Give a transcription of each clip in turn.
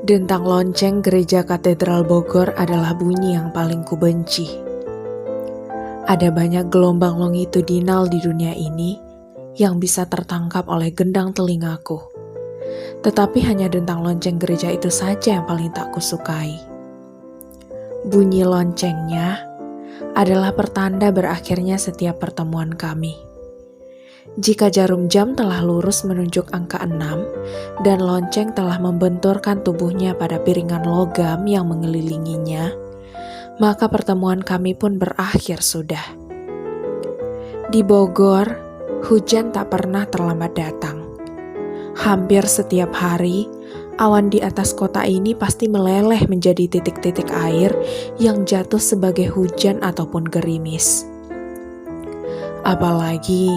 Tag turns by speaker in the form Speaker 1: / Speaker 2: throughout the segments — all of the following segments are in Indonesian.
Speaker 1: Dentang lonceng gereja Katedral Bogor adalah bunyi yang paling kubenci. Ada banyak gelombang longitudinal di dunia ini yang bisa tertangkap oleh gendang telingaku. Tetapi hanya dentang lonceng gereja itu saja yang paling tak kusukai. Bunyi loncengnya adalah pertanda berakhirnya setiap pertemuan kami. Jika jarum jam telah lurus menunjuk angka 6 dan lonceng telah membenturkan tubuhnya pada piringan logam yang mengelilinginya, maka pertemuan kami pun berakhir sudah. Di Bogor, hujan tak pernah terlambat datang. Hampir setiap hari, awan di atas kota ini pasti meleleh menjadi titik-titik air yang jatuh sebagai hujan ataupun gerimis. Apalagi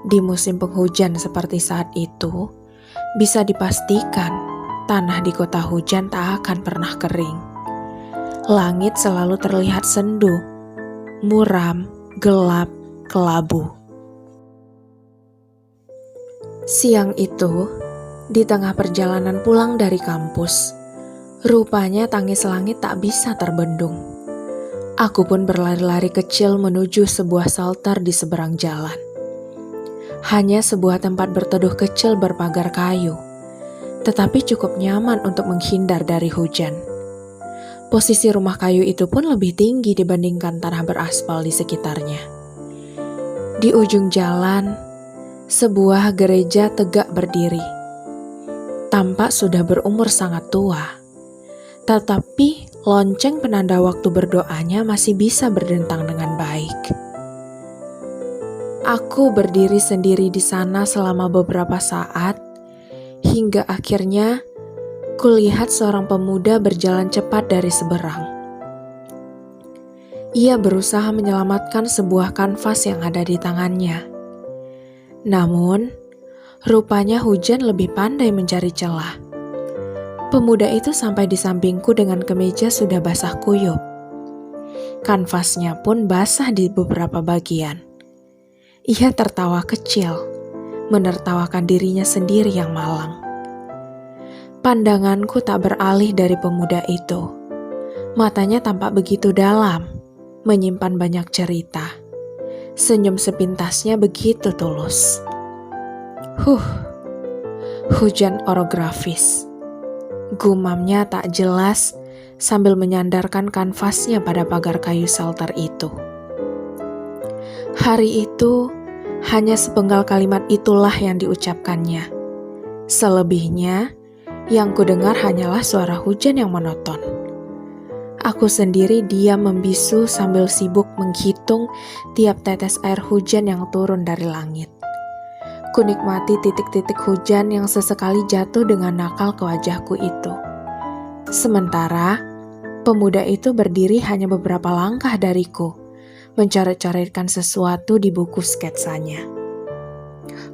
Speaker 1: di musim penghujan seperti saat itu, bisa dipastikan tanah di kota hujan tak akan pernah kering. Langit selalu terlihat sendu, muram, gelap, kelabu. Siang itu, di tengah perjalanan pulang dari kampus, rupanya tangis langit tak bisa terbendung. Aku pun berlari-lari kecil menuju sebuah shelter di seberang jalan. Hanya sebuah tempat berteduh kecil berpagar kayu, tetapi cukup nyaman untuk menghindar dari hujan. Posisi rumah kayu itu pun lebih tinggi dibandingkan tanah beraspal di sekitarnya. Di ujung jalan, sebuah gereja tegak berdiri. Tampak sudah berumur sangat tua, tetapi lonceng penanda waktu berdoanya masih bisa berdentang dengan baik. Aku berdiri sendiri di sana selama beberapa saat, hingga akhirnya kulihat seorang pemuda berjalan cepat dari seberang. Ia berusaha menyelamatkan sebuah kanvas yang ada di tangannya. Namun, rupanya hujan lebih pandai mencari celah. Pemuda itu sampai di sampingku dengan kemeja sudah basah kuyup. Kanvasnya pun basah di beberapa bagian. Ia tertawa kecil, menertawakan dirinya sendiri yang malang. Pandanganku tak beralih dari pemuda itu. Matanya tampak begitu dalam, menyimpan banyak cerita. Senyum sepintasnya begitu tulus. Hujan orografis. Gumamnya tak jelas sambil menyandarkan kanvasnya pada pagar kayu shelter itu. Hari itu, hanya sepenggal kalimat itulah yang diucapkannya. Selebihnya, yang kudengar hanyalah suara hujan yang monoton. Aku sendiri diam membisu sambil sibuk menghitung tiap tetes air hujan yang turun dari langit. Kunikmati titik-titik hujan yang sesekali jatuh dengan nakal ke wajahku itu. Sementara, pemuda itu berdiri hanya beberapa langkah dariku, mencoret-coretkan sesuatu di buku sketsanya.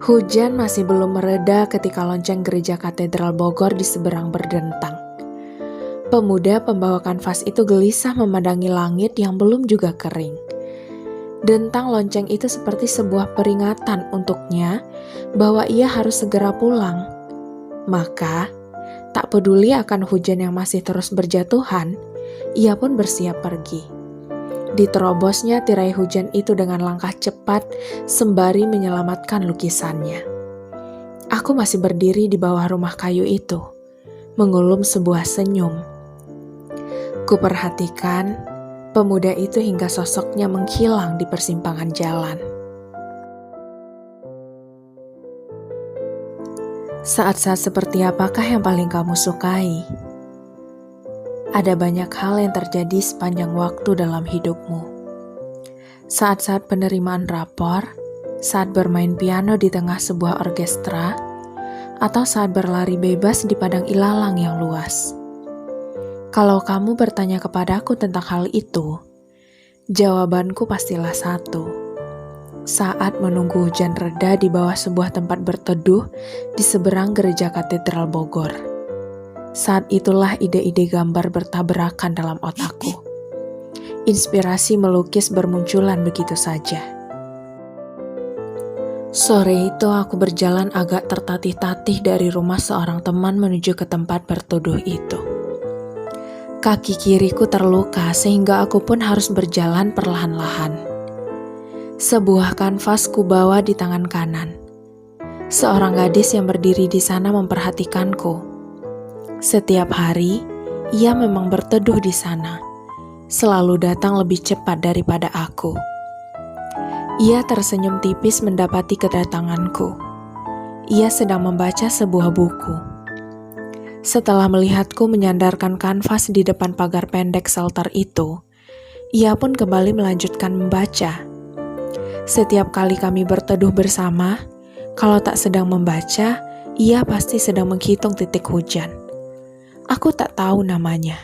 Speaker 1: Hujan masih belum mereda ketika lonceng gereja Katedral Bogor di seberang berdentang. Pemuda pembawa kanvas itu gelisah memandangi langit yang belum juga kering. Dentang lonceng itu seperti sebuah peringatan untuknya bahwa ia harus segera pulang. Maka, tak peduli akan hujan yang masih terus berjatuhan, ia pun bersiap pergi. Diterobosnya tirai hujan itu dengan langkah cepat sembari menyelamatkan lukisannya. Aku masih berdiri di bawah rumah kayu itu, mengulum sebuah senyum. Kuperhatikan pemuda itu hingga sosoknya menghilang di persimpangan jalan. Saat-saat seperti apakah yang paling kamu sukai? Ada banyak hal yang terjadi sepanjang waktu dalam hidupmu. Saat-saat penerimaan rapor, saat bermain piano di tengah sebuah orkestra, atau saat berlari bebas di padang ilalang yang luas. Kalau kamu bertanya kepadaku tentang hal itu, jawabanku pastilah satu. Saat menunggu hujan reda di bawah sebuah tempat berteduh di seberang gereja Katedral Bogor. Saat itulah ide-ide gambar bertabrakan dalam otakku. Inspirasi melukis bermunculan begitu saja. Sore itu aku berjalan agak tertatih-tatih dari rumah seorang teman menuju ke tempat berteduh itu. Kaki kiriku terluka sehingga aku pun harus berjalan perlahan-lahan. Sebuah kanvas kubawa di tangan kanan. Seorang gadis yang berdiri di sana memperhatikanku. Setiap hari, ia memang berteduh di sana. Selalu datang lebih cepat daripada aku. Ia tersenyum tipis mendapati kedatanganku. Ia sedang membaca sebuah buku. Setelah melihatku menyandarkan kanvas di depan pagar pendek shelter itu, ia pun kembali melanjutkan membaca. Setiap kali kami berteduh bersama, kalau tak sedang membaca, ia pasti sedang menghitung titik hujan. Aku tak tahu namanya.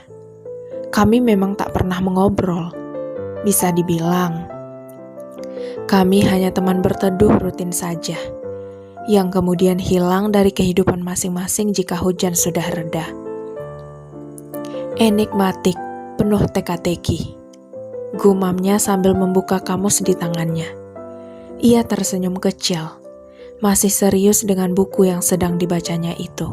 Speaker 1: Kami memang tak pernah mengobrol. Bisa dibilang, kami hanya teman berteduh rutin saja, yang kemudian hilang dari kehidupan masing-masing jika hujan sudah reda. Enigmatik, penuh teka-teki, gumamnya sambil membuka kamus di tangannya. Ia tersenyum kecil, masih serius dengan buku yang sedang dibacanya itu.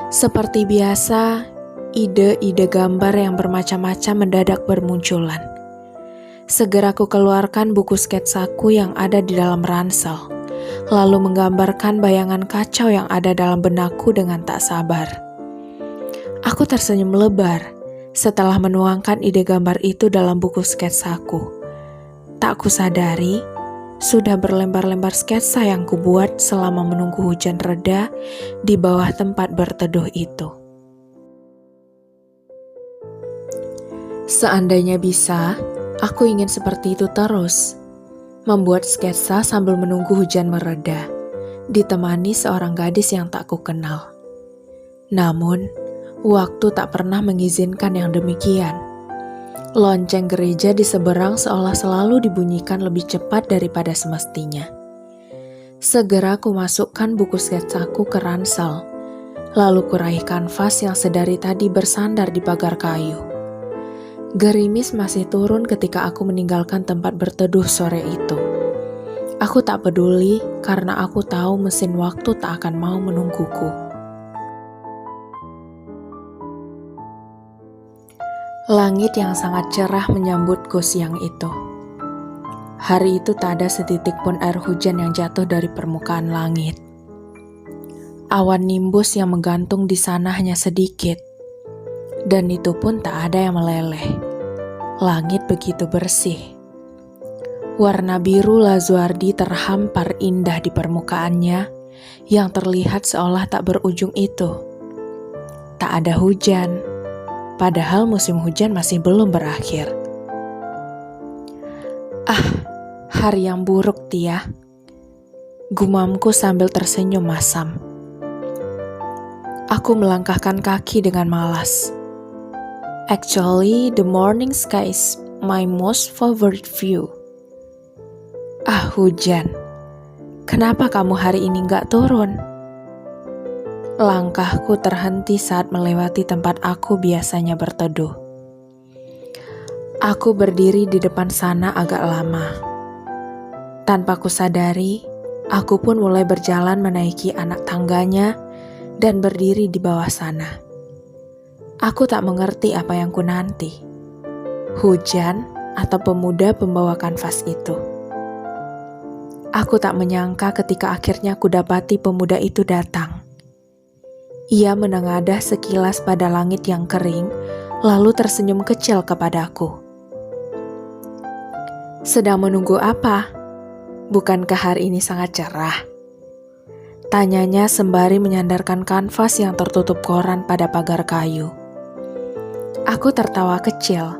Speaker 1: Seperti biasa, ide-ide gambar yang bermacam-macam mendadak bermunculan. Segera ku keluarkan buku sketsaku yang ada di dalam ransel, lalu menggambarkan bayangan kacau yang ada dalam benakku dengan tak sabar. Aku tersenyum lebar setelah menuangkan ide gambar itu dalam buku sketsaku. Tak kusadari, sudah berlembar-lembar sketsa yang kubuat selama menunggu hujan reda di bawah tempat berteduh itu. Seandainya bisa, aku ingin seperti itu terus, membuat sketsa sambil menunggu hujan mereda, ditemani seorang gadis yang tak kukenal. Namun, waktu tak pernah mengizinkan yang demikian. Lonceng gereja di seberang seolah selalu dibunyikan lebih cepat daripada semestinya. Segera ku masukkan buku sketsaku ke ransel, lalu kuraih kanvas yang sedari tadi bersandar di pagar kayu. Gerimis masih turun ketika aku meninggalkan tempat berteduh sore itu. Aku tak peduli karena aku tahu mesin waktu tak akan mau menungguku. Langit yang sangat cerah menyambutku siang itu. Hari itu tak ada setitik pun air hujan yang jatuh dari permukaan langit. Awan nimbus yang menggantung di sana hanya sedikit, dan itu pun tak ada yang meleleh. Langit begitu bersih. Warna biru Lazuardi terhampar indah di permukaannya yang terlihat seolah tak berujung itu. Tak ada hujan, padahal musim hujan masih belum berakhir. Ah, hari yang buruk, Tia. Gumamku sambil tersenyum masam. Aku melangkahkan kaki dengan malas. Actually, the morning sky is my most favorite view. Ah, hujan. Kenapa kamu hari ini gak turun? Langkahku terhenti saat melewati tempat aku biasanya berteduh. Aku berdiri di depan sana agak lama. Tanpa kusadari, aku pun mulai berjalan menaiki anak tangganya dan berdiri di bawah sana. Aku tak mengerti apa yang ku nanti. Hujan atau pemuda pembawa kanvas itu. Aku tak menyangka ketika akhirnya ku dapati pemuda itu datang. Ia menengadah sekilas pada langit yang kering, lalu tersenyum kecil kepadaku. Sedang menunggu apa? Bukankah hari ini sangat cerah? Tanyanya sembari menyandarkan kanvas yang tertutup koran pada pagar kayu. Aku tertawa kecil.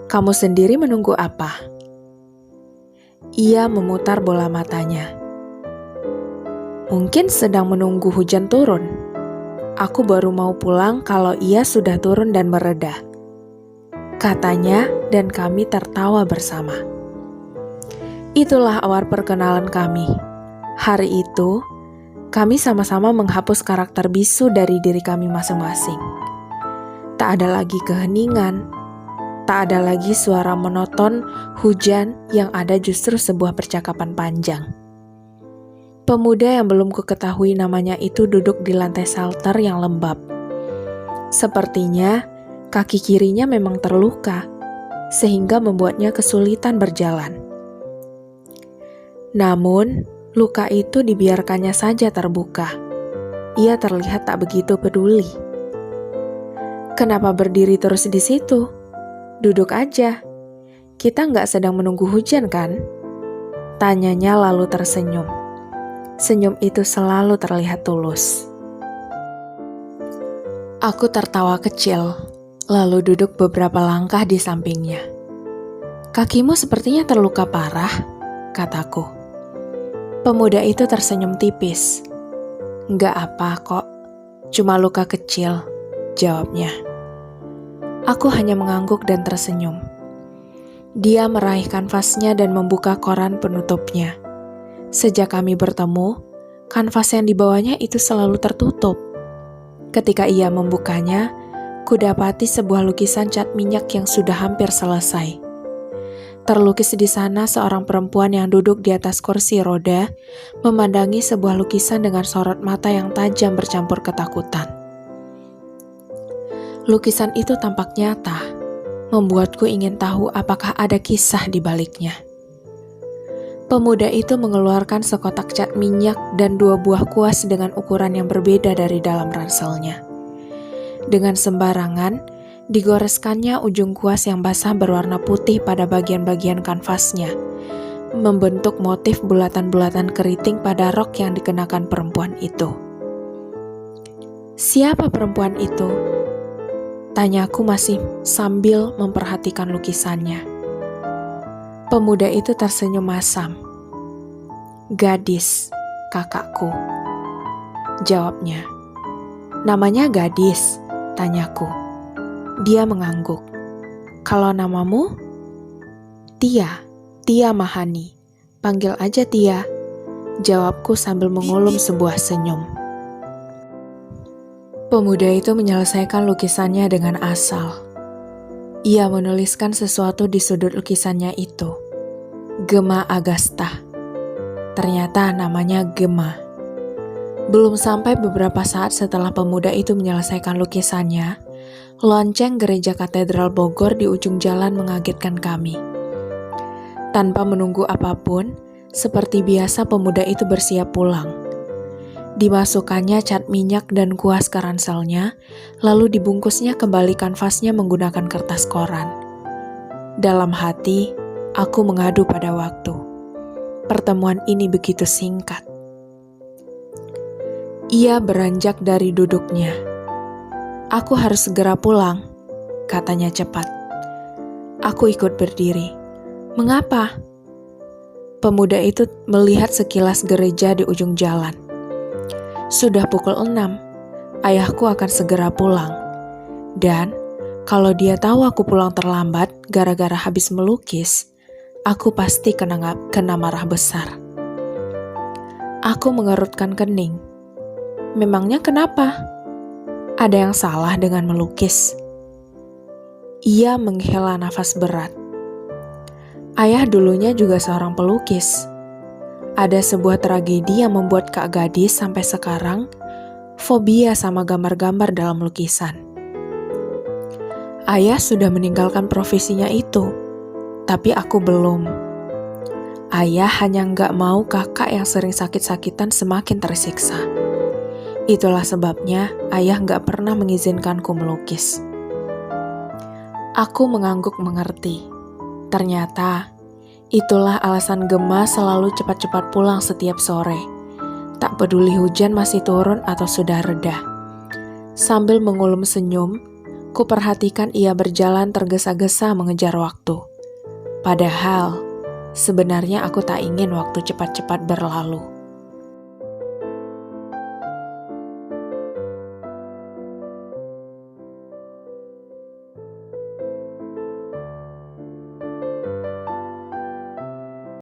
Speaker 1: Kamu sendiri menunggu apa? Ia memutar bola matanya. Mungkin sedang menunggu hujan turun. Aku baru mau pulang kalau ia sudah turun dan mereda, katanya, dan kami tertawa bersama. Itulah awal perkenalan kami. Hari itu, kami sama-sama menghapus karakter bisu dari diri kami masing-masing. Tak ada lagi keheningan, Tak ada lagi suara monoton hujan, yang ada justru sebuah percakapan panjang. Pemuda yang belum kuketahui namanya itu duduk di lantai shelter yang lembab. Sepertinya kaki kirinya memang terluka, sehingga membuatnya kesulitan berjalan. Namun, luka itu dibiarkannya saja terbuka. Ia terlihat tak begitu peduli. "Kenapa berdiri terus di situ? Duduk aja. Kita nggak sedang menunggu hujan, kan?" Tanyanya lalu tersenyum. Senyum itu selalu terlihat tulus. Aku tertawa kecil, lalu duduk beberapa langkah di sampingnya. "Kakimu sepertinya terluka parah," kataku. Pemuda itu tersenyum tipis. "Nggak apa kok, cuma luka kecil," jawabnya. Aku hanya mengangguk dan tersenyum. Dia meraih kanvasnya dan membuka koran penutupnya. Sejak kami bertemu, kanvas yang dibawanya itu selalu tertutup. Ketika ia membukanya, kudapati sebuah lukisan cat minyak yang sudah hampir selesai. Terlukis di sana seorang perempuan yang duduk di atas kursi roda, memandangi sebuah lukisan dengan sorot mata yang tajam bercampur ketakutan. Lukisan itu tampak nyata, membuatku ingin tahu apakah ada kisah di baliknya. Pemuda itu mengeluarkan sekotak cat minyak dan 2 buah kuas dengan ukuran yang berbeda dari dalam ranselnya. Dengan sembarangan, digoreskannya ujung kuas yang basah berwarna putih pada bagian-bagian kanvasnya, membentuk motif bulatan-bulatan keriting pada rok yang dikenakan perempuan itu. "Siapa perempuan itu?" tanyaku masih sambil memperhatikan lukisannya. Pemuda itu tersenyum masam. "Gadis, kakakku," jawabnya. "Namanya Gadis?" tanyaku. Dia mengangguk. "Kalau namamu?" "Tia, Tia Mahani. Panggil aja Tia," jawabku sambil mengulum sebuah senyum. Pemuda itu menyelesaikan lukisannya dengan asal. Ia menuliskan sesuatu di sudut lukisannya itu. Gema Agasta. Ternyata namanya Gema. Belum sampai beberapa saat setelah pemuda itu menyelesaikan lukisannya, lonceng gereja katedral Bogor di ujung jalan mengagetkan kami. Tanpa menunggu apapun, seperti biasa pemuda itu bersiap pulang. Dimasukkannya cat minyak dan kuas ke ranselnya, lalu dibungkusnya kembali kanvasnya menggunakan kertas koran. Dalam hati, aku mengadu pada waktu. Pertemuan ini begitu singkat. Ia beranjak dari duduknya. "Aku harus segera pulang," katanya cepat. Aku ikut berdiri. "Mengapa?" Pemuda itu melihat sekilas gereja di ujung jalan. "Sudah pukul 6, ayahku akan segera pulang. Dan kalau dia tahu aku pulang terlambat gara-gara habis melukis, aku pasti kena marah besar." Aku mengerutkan kening. Memangnya kenapa? Ada yang salah dengan melukis? Ia menghela nafas berat. Ayah dulunya juga seorang pelukis. Ada sebuah tragedi yang membuat Kak Gadis sampai sekarang fobia sama gambar-gambar dalam lukisan. Ayah sudah meninggalkan profesinya itu, tapi aku belum. Ayah hanya nggak mau kakak yang sering sakit-sakitan semakin tersiksa. Itulah sebabnya ayah nggak pernah mengizinkanku melukis. Aku mengangguk mengerti. Ternyata itulah alasan Gema selalu cepat-cepat pulang setiap sore. Tak peduli hujan masih turun atau sudah reda. Sambil mengulum senyum, ku perhatikan ia berjalan tergesa-gesa mengejar waktu. Padahal, sebenarnya aku tak ingin waktu cepat-cepat berlalu.